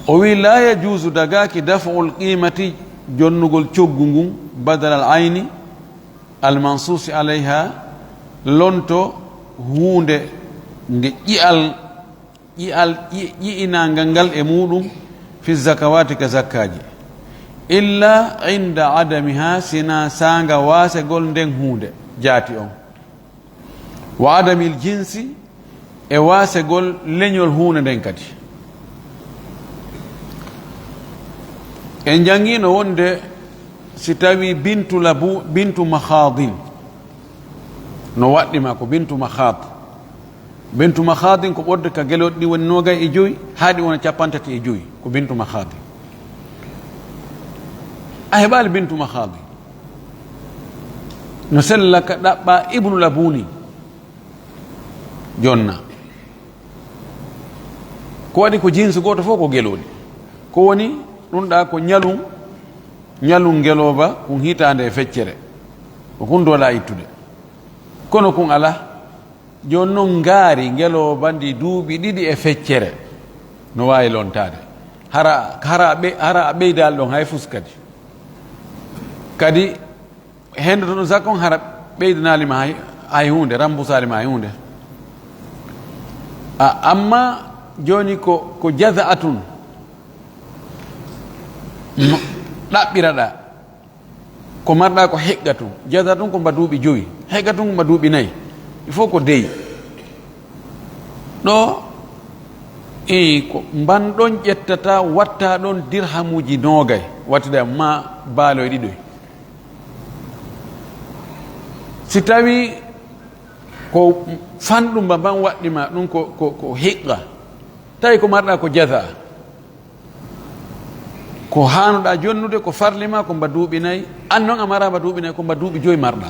o wi la yajuusu dagaki daf'u lqimati jonnugol coggu ngun badal al ayni almansusi alayha lonto hunde nde ƴi'inangal ngal e muɗum fi zakawati ka zakkaji illa inda adamiha sina sanga wasegol nden hunde jaati on wa adamil jinsi e wasegol leñol hunde nden kadi en jangino wonde si tawi bintu mahadin no waɗɗima ko bintu mahadin ko ɓodde ka geloɗi ɗi woni 25 haaɗi wona 35 ko bintu mahadin a heɓali bintu mahadi no sella ka ɗaɓɓa ibnu labuni jonna ko waɗi ko jinsi goto fof ko geloɗi ko woni ɗum ɗa ko ñalum ngeloba kun hitande e feccere ko kun dola ittude kono kun ala joni noon ngaari ngeloba ndi duuɓi ɗiɗi e feccere no wawi lontade hara a ɓeydal ɗon hay fus kadi hende to ɗum zakon hara ɓeydanalima hay hunde rambusalima hay hunde amma joni ko jaza atun ɗaɓɓiraɗa ko marɗa ko heƴƴa tun jaza tun ko mba duuɓi 5 heƴƴa tun ko mba duuɓi 4 il faut ko deyi ɗo ko mbanɗon ƴettata watta ɗon dirhamuji 20 wattida ma baaloye ɗiɗoy si tawi ko fanɗum mban waɗɗima ɗum ko hiqqa tawi ko marɗa ko jaza ko hanuɗa jonnude ko farlima ko mba duuɓi 4 an noon a marama duuɓi 4 ko mba duuɓi 5 marɗa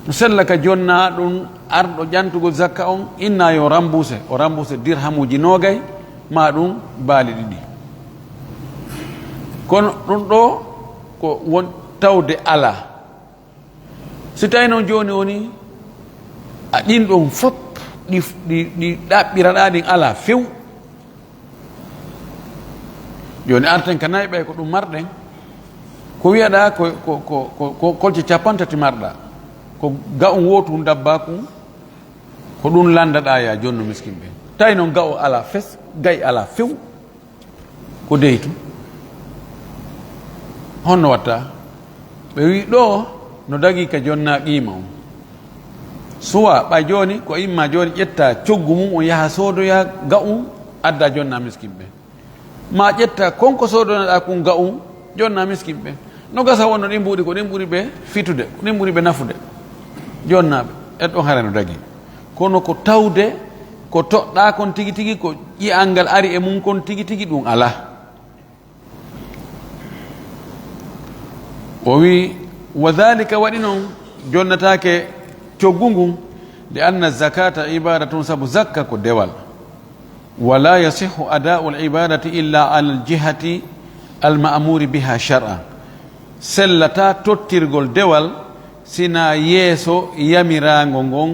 no sella ka jonna ɗum arɗo ƴantugol zakka on inna yo rambuse o rambuse dirhamuji 20 ma ɗum baali 2 kono ɗum ɗo ko won tawde ala si tawi noon joni woni a ɗin ɗon fop ɗi ɗaɓɓiraɗa ɗin ala few joni arten ka nayi ɓay ko ɗum marɗen ko wiyaɗa ko kolce 50 marɗa ko ga'u wotu dabbaku ko ɗum landaɗa ya jonno miskin ɓe tawi noon ga'u ala fes gayi ala few ko deytu honno watta ɓe wi ɗo no dagi ka jonna qima on suwa ɓay joni ko imma joni ƴetta coggu mum on yaha sodoya ga'u adda jonna miskin ɓe ma ƴetta konko sodonaɗa kun ga'u jonna miskin ɓe no gasa wonno ɗin mbuɗi ko ɗin ɓuri ɓe fitude ko ɗin ɓuri ɓe nafude jonnaɓe en ɗon hara no dagi kono ko tawde ko toɗɗa kon tigi tigi ko ƴi'al ngal ari e mum kon tigi tigi ɗum ala o wi wa dhalika waɗi noon jonnatake coggu ngun li anna zakata ibadatun sabu zakka ko dewal wala yasihu ada'u al ibadati illa ala al jihati alma'muri biha shar'an sellata tottirgol dewal sina yeeso yamirango ngon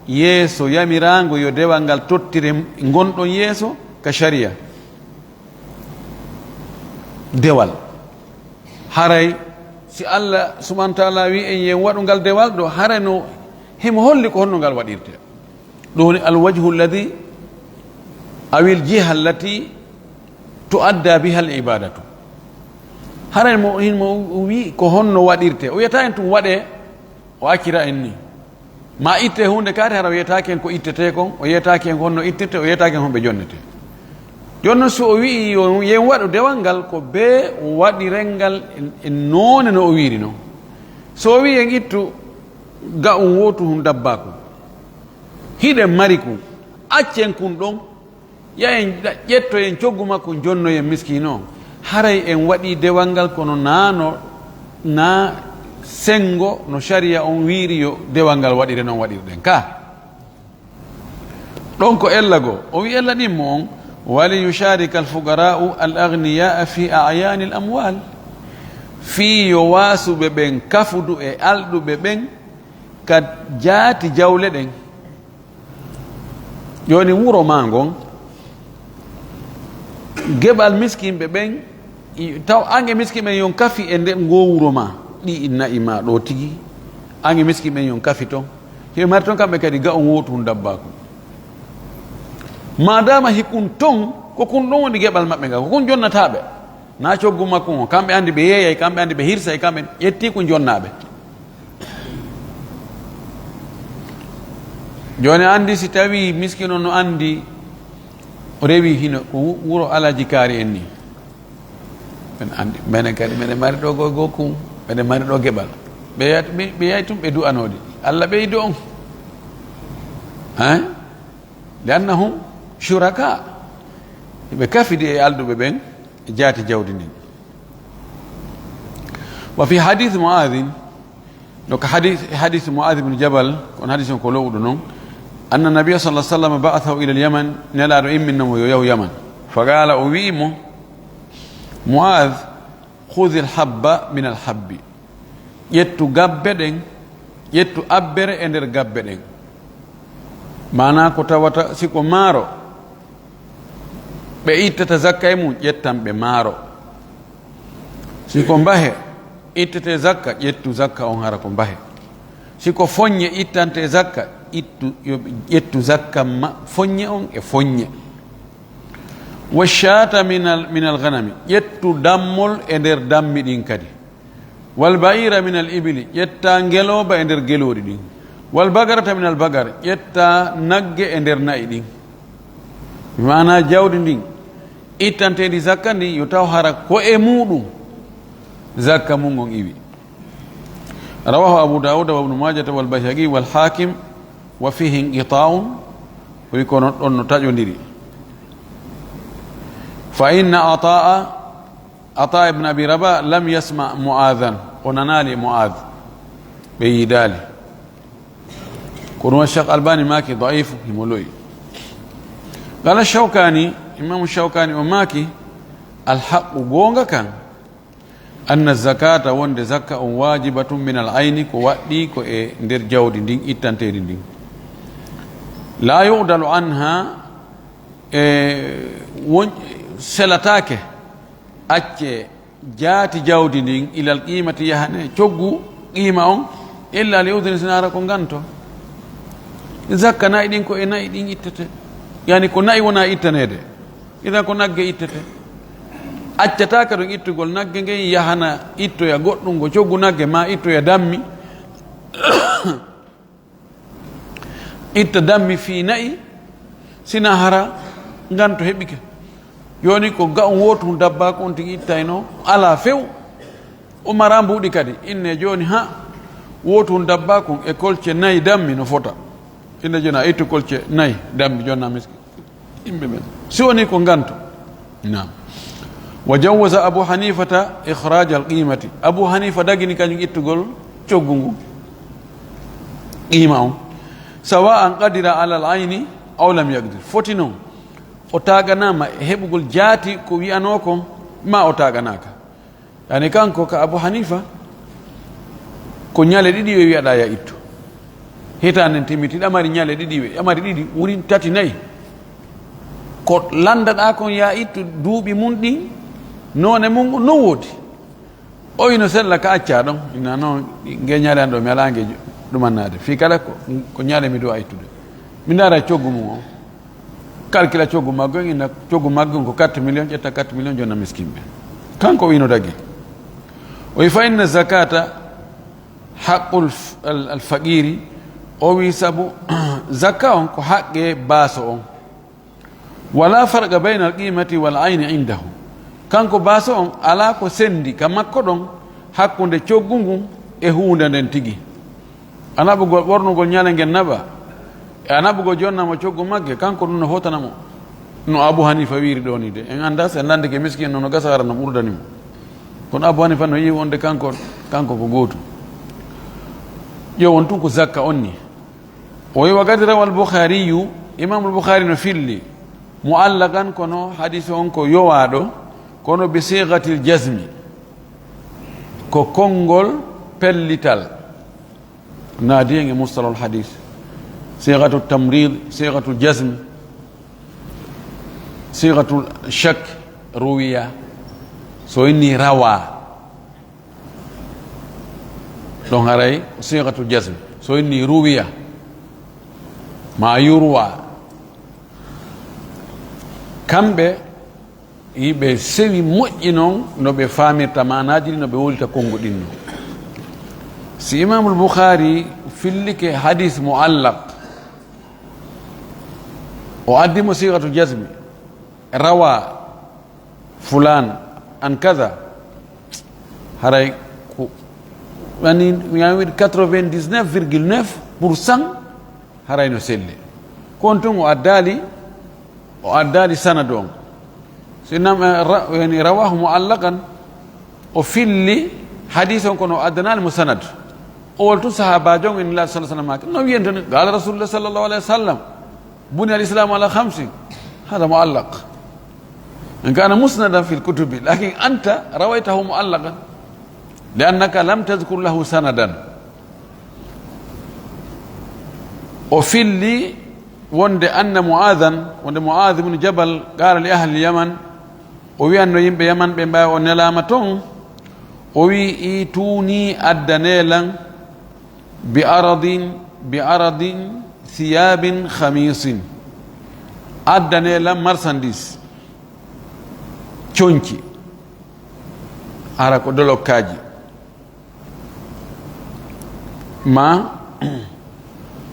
yeeso yamirango yo dewal ngal tottire gonɗon yeeso ka sharia dewal haray si Allah subhanahu wa ta'ala wi en yen waɗu ngal dewal ɗo haray no himo holli ko honno ngal waɗirte ɗo woni alwajhu alladi awil jiha allati tuadda biha al ibadatu haray mo hinmo wi ko honno waɗirte o wiyata en tum waɗe o accira en ni ma itte hunde kaate hara o yiyatake en ko ittete kon o yiyatake en ko honno ittete o yiyatake en honɓe jonnete jonnon so o wi yo yen waɗu dewal ngal ko be waɗirel ngal e noone no o wiri noon so o wi en ittu ga um wotu hum dabbaku hiɗen mari kum accen kum ɗon yahen ƴetto en coggu makko jonnoyen miskino on haray en waɗi dewal ngal kono na sengo no sharia on wiri yo dewal ngal waɗire noon waɗirɗen ka ɗon ko ella goo o wi ella ɗimmo on وليشارك الفقراء الأغنياء في أعيان الأموال في يواسو ببن كفدو ألدو ببن قد جات جولة يوني ورو مانغون جبال مسكين ببن taw ange miski men yon kafi e nder ngowuro ma ɗi na'i ma ɗo tigi ange miski men yon kafi ton he mari ton kamɓe kadi ga on wotu hun dabbako madama hikun ton ko kun ɗon woni geɓal maɓɓe ngal ko kun jonnataɓe na coggu makko o kamɓe andi ɓe yeeyay kamɓe andi ɓe hirsay kamɓe ƴetti ko jonnaɓe joni andi si tawi miskino no andi o rewi hino ko wuro alaji kaari en ni ben andi menen kadi minen mari ɗo go kum minen mari ɗo geɓal ɓe yay tum ɓe du'anode Allah ɓeydo on li annahum shuraka ɓe kafidi e alduɓe ɓen e jaati jawdi ndin wa fi hadith muadhin donc hadith muadh ibn jabal on hadith on ko lowɗo noon anna nabiyya sallallahu alaihi wasallam ba'athahu ila al-yaman nelaɗo imminnamo yo yahu yaman fa qala o wiimo muadh khudh al-habba min al-habbi ƴettu gabbe ɗen ƴettu abbere e nder gabbe ɗen mana ko tawata siko maaro ɓe ittata zakka e mum ƴettan ɓe maaro siko mbahe ittete zakka ƴettu zakka on hara ko mbahe siko foññe ittante zakka ƴettu zakka foññe on e foññe wa shata min al ghanami ƴettu dammol e nder dammi ɗin kadi wal ba'ira min al ibili ƴetta ngeloba e nder geloɗi ɗin wal bagarata min al bagar ƴetta nagge e nder nayi ɗin mana jawdi ndin ittantedi zakka ndi yo taw hara ko e muɗum zakka mum on iwi rawahu abu dauda wa ibnu majata wal bayhaqi wal hakim wa fihi inqita'un wi kono ɗon no taƴodiri fa inna ata ibn abi rabah lam yasma mu'adhan o nanali mu'adh ɓe yidali kono الشيخ الألباني ماكي ضعيف همولوي قال الشوكاني إمام الشوكاني وماكي الحق غونغا كان أن الزكاة وند زكاة واجبة من العين كو وادي كو ندير جاودي دين إتانتيري دين لا يعدل عنها سلتاك أتي جاتي جاودي دين إلى القيمة يهني تشوغو قيمة إلا لأذن سنارا كونغانتو zakka nayi ɗin ko e nayi ɗin ittete yani ko nayi wona ittanede idan ko nagge ittete accataka ɗon ittugol nagge ngen yahana ittoya goɗɗum go coggu nagge ma ittoya dammi itta dammi fi nayi sina hara nganto heɓike yoni ko ga on wotu dabba ko on tigi ittayno ala few o mara mbuɗi kadi inne joni ha wotu dabba kon e kolce nayi dammi no fota ina jona ittu kolce nayi dammi jonna miski yimɓe men si woni ko nganto nam wa jawwaza abu hanifata ikhraj al qimati abu hanifa dagini kañum ittugol coggu ngu qima on sawa an qadira ala al ayni aw lam yaqdir foti noon o taganama heɓugol jaati ko wiyano kon ma o taganaka yani kanko ka Abu Hanifa ko ñale ɗiɗi we wiyaɗa ya ittu hitanden timmiti ɗamari ñale ɗiɗi we ɗamari ɗiɗi wuri tati nayyi ko landaɗa kon ya ittu duuɓi mum ɗin none mum no woodi o ino sella ka acca ɗon ina noon nge ñale an ɗo mi ala nge ɗumannade fi kala ko ñale mi dowa ittude mi dara coggu mum o calcula coggu maggo en ina coggu maggo ko 4 millions ƴetta 4 millions jonna miskimɓe kanko o ino dagi o wi fa inna zakata haqqul alfaqiri o wi sabu zakka on ko haqqe baaso on wala farqa bayna alqimati wal ayni indahu kanko baaso on ala ko sendi ka makko ɗon hakkunde coggu ngun e hunde nden tigi a naɓugol ɓornugol ñale ngel naɓa e a naɓugol jonnamo coggu magge kanko ɗum no hotanamo no Abu Hanifa wiri ɗo ni de en anda so en lande ke miskin no gasara no ɓurdanimo kono Abu Hanifa no yi wonde kanko ko gootum ƴo won tun ko zakka on ni o wi wa gadi rawa al-Bukhariyu imam al-Bukhari no filli mu'allaqan kono hadise on ko yowaɗo kono bi sigatil jasmi ko konngol pellital naadi en e mustalahul hadis sigatu tamrid sigatu jasm sigatu shak ruwiya so inni rawa ɗon haray sigatu jasm so inni ruwiya ma yurwa kamɓe yiɓe sewi moƴƴi noon no ɓe famirta manaji ɗi no ɓe wolita kongo ɗin no si imamul Bukhari fillike hadis muallaq o addimo sigatu jasmi rawa fulan an kaza haray ko wani wiide 99,9% haray no selli kon tun o addali sanadu on sinam yani rawahu muallaqan o filli hadith on kono adnal musanad o woltu sahabajo en la sallallahu alaihi wasallam no wiyente qala rasulullah sallallahu alaihi wasallam buni al-islam ala 5 hada muallaq in kana musnadan fi al-kutub lakin anta rawaytahu muallaqan لأنك لم تذكر له سندا وفي اللي وند أن معاذ بن جبل قال لأهل اليمن وي أنه يمبي يمن بمبا ونلامتون وي إيتوني الدنيلا بأرض ثياب خميس الدنيلا مرسنديس چونكي أراكو دولو كاجي ما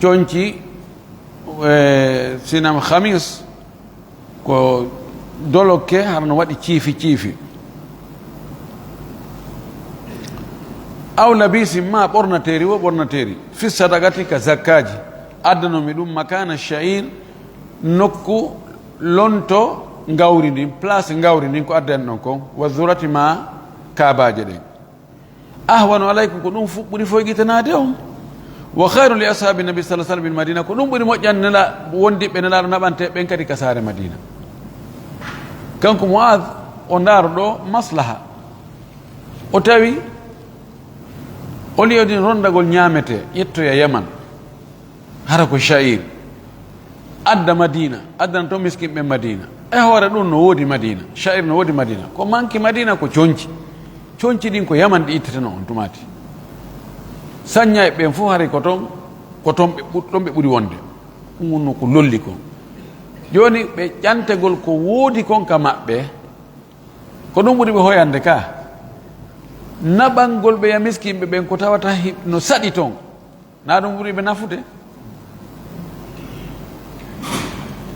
chonci sinam khamis ko doloke harno waɗi ciifi aw labisi ma ɓornateri fi sadaqati ka zakkaji addanomi ɗum makana sha'ir nokku lonto ngawri ndin place ngawri ndin ko addani ɗon kon wa zurati ma kabaje ɗen ahwanu alaykum ko ɗum fuɓɓuri foygitanade on wa khairu li ashabi nabi sallallahu alaihi wasallam bil madina ko ɗum ɓuri moƴƴan nela wondiɓe nelaɗo naɓante ɓen kadi ka saare madina kanko Mu'adh o ndaaro ɗo maslaha o tawi o liyodin rondagol ñaamete ƴettoya yaman hara ko sha'ir adda madina addana to miskinɓe madina e hoore ɗum no woodi madina sha'ir no woodi madina ko manki madina ko conci ɗin ko yaman ɗi itteteno on tumati sañña e ɓen fof haray ɗon ɓe ɓuri wonde ɗum wonno ko lolli kon joni ɓe ƴantegol ko woodi kon ka maɓɓe ko ɗum ɓuri ɓe hoyande ka naɓangol ɓe ya miskinɓe ɓen ko tawata no saɗi ton na ɗum ɓuri ɓe nafude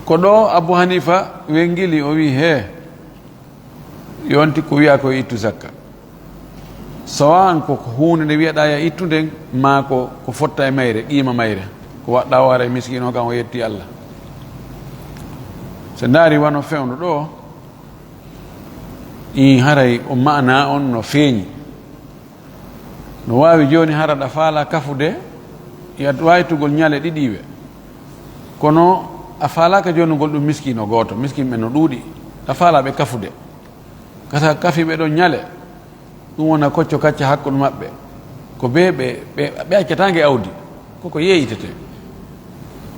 ko ɗo Abu Hanifa wengili o wi he yonti ko wiya ko ittu zakka sawan ko hunde nde wiyaɗa ya ittude ma ko fotta e mayre qima mayre ko waɗɗa o ara miskino kam o yetti Allah so ndaari wano fewndo ɗo i haray o mana on no feeñi no wawi joni haraɗa faala kafude ya waytugol ñale ɗiɗiwe kono a faalaka jonugol ɗum miskino goto miskin ɓe no ɗuuɗi a faalaɓe kafude kata kafiɓe ɗon ñale ɗum wona kocco kacca hakkude maɓɓe ko be ɓe accatange awdi koko yeeyitete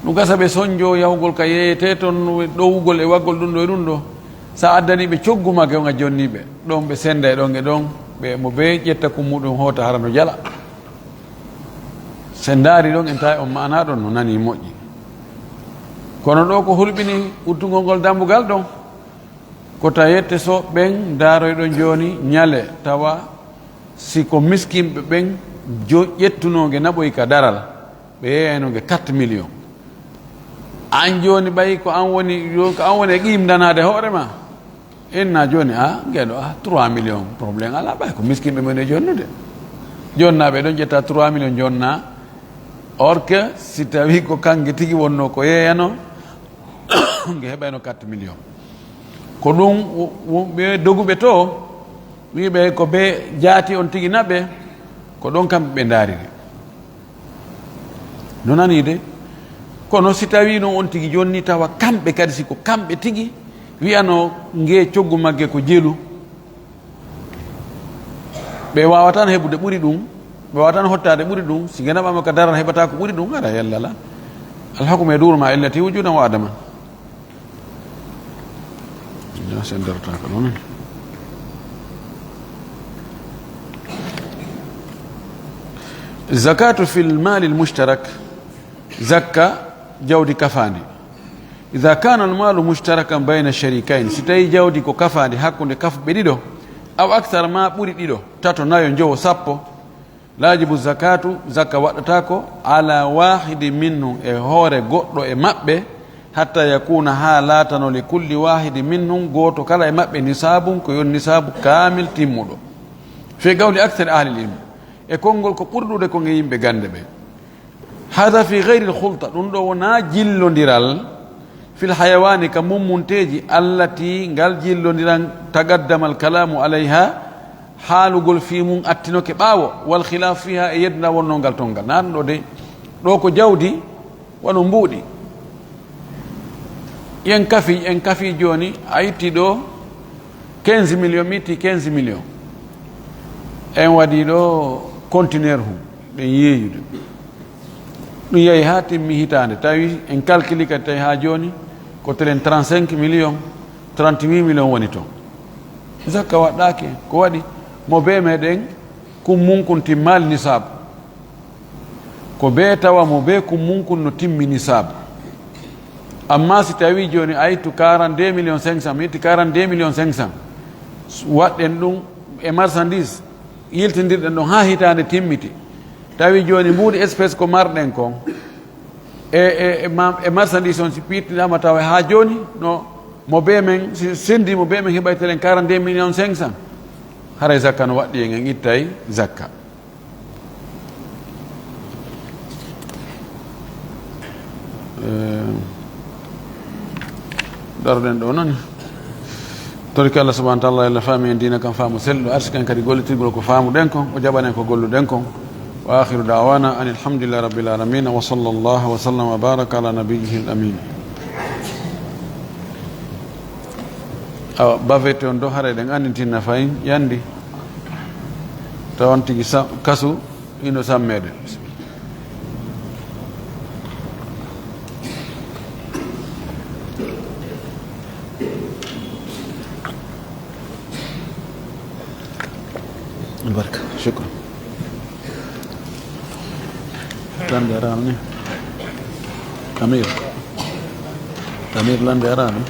ɗum gasa ɓe soñjo yahugol ka yeeyete toon ɗowugol e waggol ɗum ɗo e ɗum ɗo sa addani ɓe coggumake on a jonniɓe ɗon ɓe senda e ɗon e ɗon ɓe mo be ƴetta kummuɗum hoota hara no jala sen daari ɗon en tawi on mana ɗon no nani moƴƴi kono ɗo ko hulɓini uddugol ngol dambugal ɗon ko tawette so ɓen daaroyɗon joni ñale tawa siko miskimɓe ɓen ƴettunoge naɓoy ka daral ɓe yeyanoge 4 millions an joni ɓayi ko an woni e qimdanade hoorema enna joni gueɗo 3 millions probléme ala ɓay ko miskimɓe men e jonnude jonnaɓe ɗon ƴetta 3 millions jonna or que si tawi ko kangue tigui wonno ko yeyano nge heɓayno 4 millions ko ɗum ɓe doguɓe to wiɓe ko ɓe jaati on tigui naɓɓe ko ɗon kamɓe ɓe daariri no nani de kono si tawi noon on tigui jonni tawa kamɓe kadi siko kamɓe tigui wiyano nge coggu magge ko jeelu ɓe wawatan heɓude ɓuuri ɗum ɓe wawatan hottade ɓuuri ɗum si genaɓama ka daran heɓata ko ɓuuri ɗum aɗa yallala alhakume durma illati wujudan wa adaman sen dartaka ɗon zakatu fi lmali lmushtarak zakka jawdi kafandi ida kana almalu mushtarakan bayna sharikain si tawi jawdi ko kafandi hakkude kafɓe ɗiɗo aw actar ma ɓuuri ɗiɗo tato nayo jowo sappo laajibu zakatu zakka waɗata ko ala wahidi minhum e hoore goɗɗo e maɓɓe hatta yakuna ha latano li kulli wahidi minhum goto kala e maɓɓe nisabum ko yon nisabu kamil timmuɗo fi gawli actar ahli l ilm e konngol ko ɓurɗude ko nge yimɓe gande ɓe hada fi gayri l hulta ɗum ɗo wona jillodiral fil hayawani ka mummunteji allati ngal jillodiran tagaddama al kalamu alayha haalugol fi mum attinoke ɓaawo wal khilaf fiha e yedduna wonnongal ton ngal nan ɗo de ɗo ko jawdi wono mbuuɗi en kafi joni a itti ɗo 15 millions mi itti 15 millions en waɗi ɗo conteneur hum ɗen yeeyude ɗum yeehi ha timmi hitande tawi en calculi kadi tawi ha joni ko telen 35 millions 38 millions woni toon zakka waɗɗake ko waɗi mo be meɗen kummunkun timmali nisabu ko be tawa mo be kummunkun no timmi nisabu amma si tawi joni a yittu 42 millions 500 mi itti 42 millions 500 waɗɗen ɗum e marchandise yiltidirɗen ɗon ha hitande timmiti tawi joni mbuuɗi espéce ko marɗen kon e marchandise on si piittinama tawa ha joni no mo be men si sendi mo be men heɓaytelen 42 millions 500 haray zakka no waɗɗi en ittay zakka daroɗen ɗo noon torki Allah subahana taala allah faami en dina kam faamu selɗo arsiken kadi gollitirgol ko faamuɗen kon o jaɓanen ko golluɗen kon wa akhiru dawana an alhamdulillahi rabbil alamin wa sallallahu wa sallam wa baraka ala nabiyihi l amin awa bavete on do haara ɗen andintinna fayin yandi tawan tigui kasu ino sammede barka shukran lande arani amir lande arani